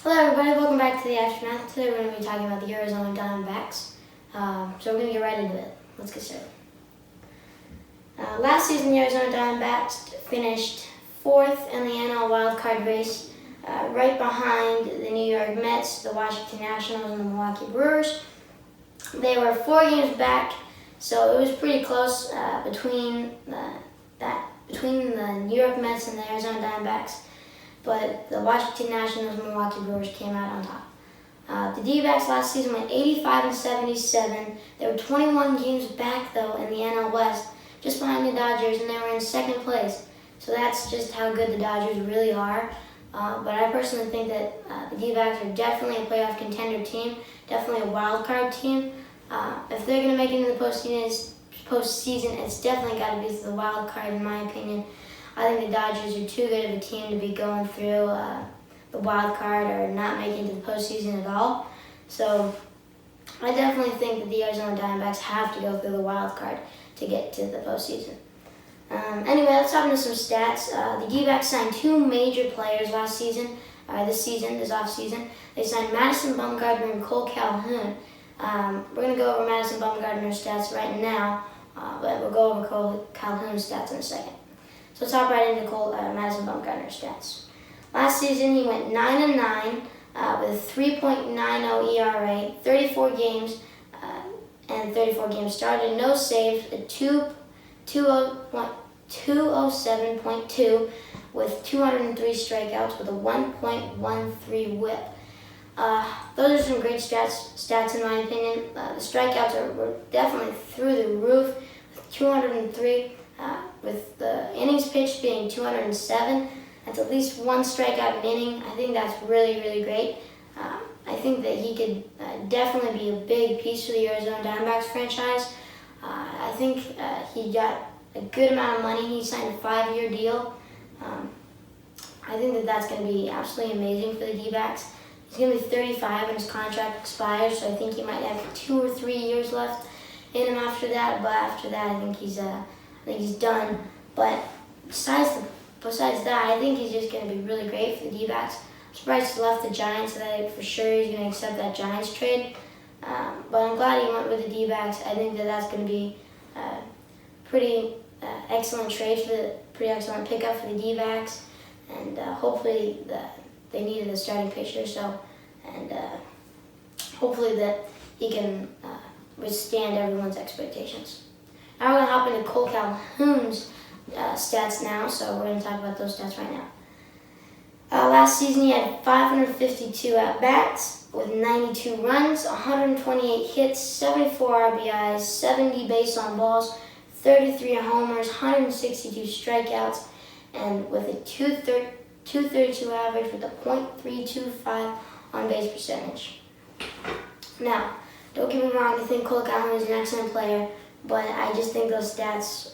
Hello everybody, welcome back to the Aftermath. Today we're going to be talking about the Arizona Dbacks. So we're going to get right into it. Let's get started. Last season, the Arizona Dbacks finished 4th in the NL wildcard race, right behind the New York Mets, the Washington Nationals, and the Milwaukee Brewers. They were 4 games back, so it was pretty close between the New York Mets and the Arizona Dbacks. But the Washington Nationals and Milwaukee Brewers came out on top. The D-backs last season went 85-77. They were 21 games back, though, in the NL West, just behind the Dodgers, and they were in 2nd place. So that's just how good the Dodgers really are. But I personally think that the D-backs are definitely a playoff contender team, definitely a wild card team. If they're going to make it into the postseason, it's definitely got to be the wild card, in my opinion. I think the Dodgers are too good of a team to be going through the wild card or not making it to the postseason at all. So I definitely think that the Arizona Diamondbacks have to go through the wild card to get to the postseason. Anyway, let's hop into some stats. The D-backs signed 2 major players last season, this off-season. They signed Madison Bumgarner and Cole Calhoun. We're going to go over Madison Bumgarner's stats right now, but we'll go over Cole Calhoun's stats in a second. So let's hop right into Madison Bumgarner's stats. Last season, he went 9-9 with a 3.90 ERA, 34 games, and 34 games started, no saves, a 207.2 with 203 strikeouts with a 1.13 WHIP. Those are some great stats in my opinion. The strikeouts were definitely through the roof, with 203. With the innings pitched being 207, that's at least 1 strikeout an inning. I think that's really, really great. I think that he could definitely be a big piece for the Arizona Diamondbacks franchise. I think he got a good amount of money. He signed a 5-year deal. I think that that's going to be absolutely amazing for the D-backs. He's going to be 35 when his contract expires, so I think he might have 2 or 3 years left in him after that. But after that, I think he's done. But besides that, I think he's just going to be really great for the D-backs. I'm surprised he left the Giants, so that for sure he's going to accept that Giants trade. But I'm glad he went with the D-backs. I think that that's going to be a pretty excellent trade pretty excellent pickup for the D-backs. And hopefully they needed a starting pitcher, and hopefully that he can withstand everyone's expectations. Now we're going to hop into Cole Calhoun's stats now, so we're going to talk about those stats right now. Last season he had 552 at-bats with 92 runs, 128 hits, 74 RBIs, 70 base on balls, 33 homers, 162 strikeouts, and with a 232 average with a .325 on-base percentage. Now, don't get me wrong, I think Cole Calhoun is an excellent player, but I just think those stats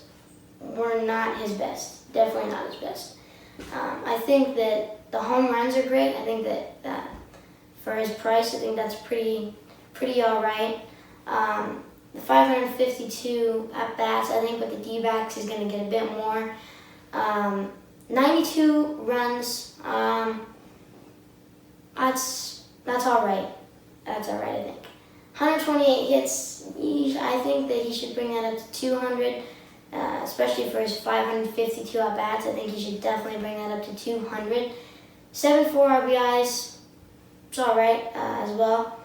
were not his best. Definitely not his best. I think that the home runs are great. I think that for his price, I think that's pretty all right. The 552 at-bats, I think with the D-backs he's going to get a bit more. 92 runs, that's all right. That's all right, I think. 128 hits, I think that he should bring that up to 200, especially for his 552 at-bats. I think he should definitely bring that up to 200. 74 RBIs, it's all right as well.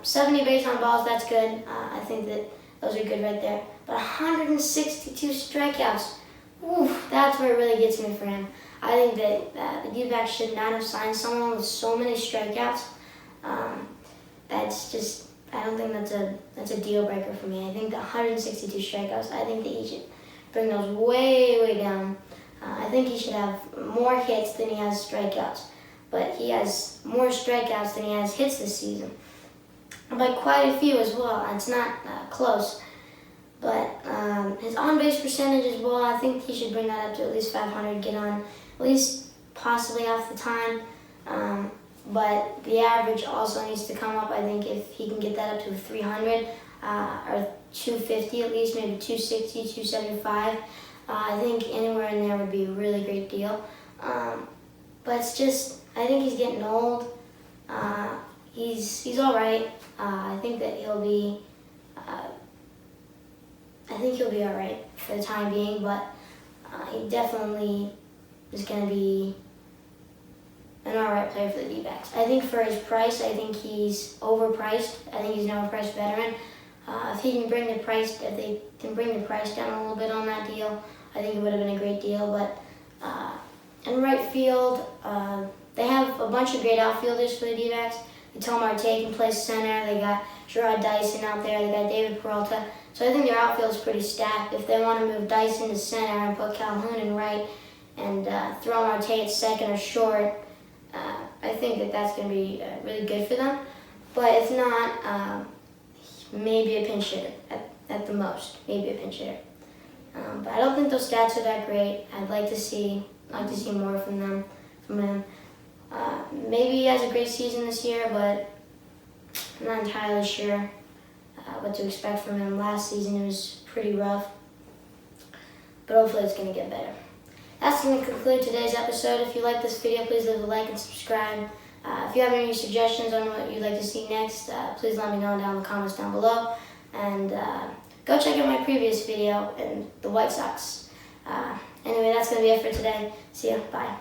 70 base on balls, that's good. I think that those are good right there. But 162 strikeouts, oof, that's where it really gets me for him. I think that the D-backs should not have signed someone with so many strikeouts. I don't think that's a deal breaker for me. I think the 162 strikeouts, I think that he should bring those way, way down. I think he should have more hits than he has strikeouts. But he has more strikeouts than he has hits this season. By quite a few as well. It's not close. But his on-base percentage as well, I think he should bring that up to at least 500, get on at least possibly half the time. But the average also needs to come up. I think if he can get that up to 300 or 250 at least, maybe 260, 275, I think anywhere in there would be a really great deal. But it's just, I think he's getting old. He's all right. I think that he'll be all right for the time being, but he definitely is going to be an all right player for the D-backs. I think for his price, I think he's overpriced. I think he's an overpriced veteran. If they can bring the price down a little bit on that deal, I think it would have been a great deal. But in right field, they have a bunch of great outfielders for the D-backs. Tom Marte can play center. They got Gerard Dyson out there. They got David Peralta. So I think their outfield is pretty stacked. If they want to move Dyson to center and put Calhoun in right and throw Marte at second or short, I think that that's going to be really good for them. But if not, maybe a pinch hitter at the most. Maybe a pinch hitter. But I don't think those stats are that great. I'd like to see more from him. Maybe he has a great season this year, but I'm not entirely sure what to expect from him. Last season it was pretty rough, but hopefully it's going to get better. That's going to conclude today's episode. If you like this video, please leave a like and subscribe. If you have any suggestions on what you'd like to see next, please let me know down in the comments down below. And go check out my previous video in the White Sox. Anyway, that's going to be it for today. See ya. Bye.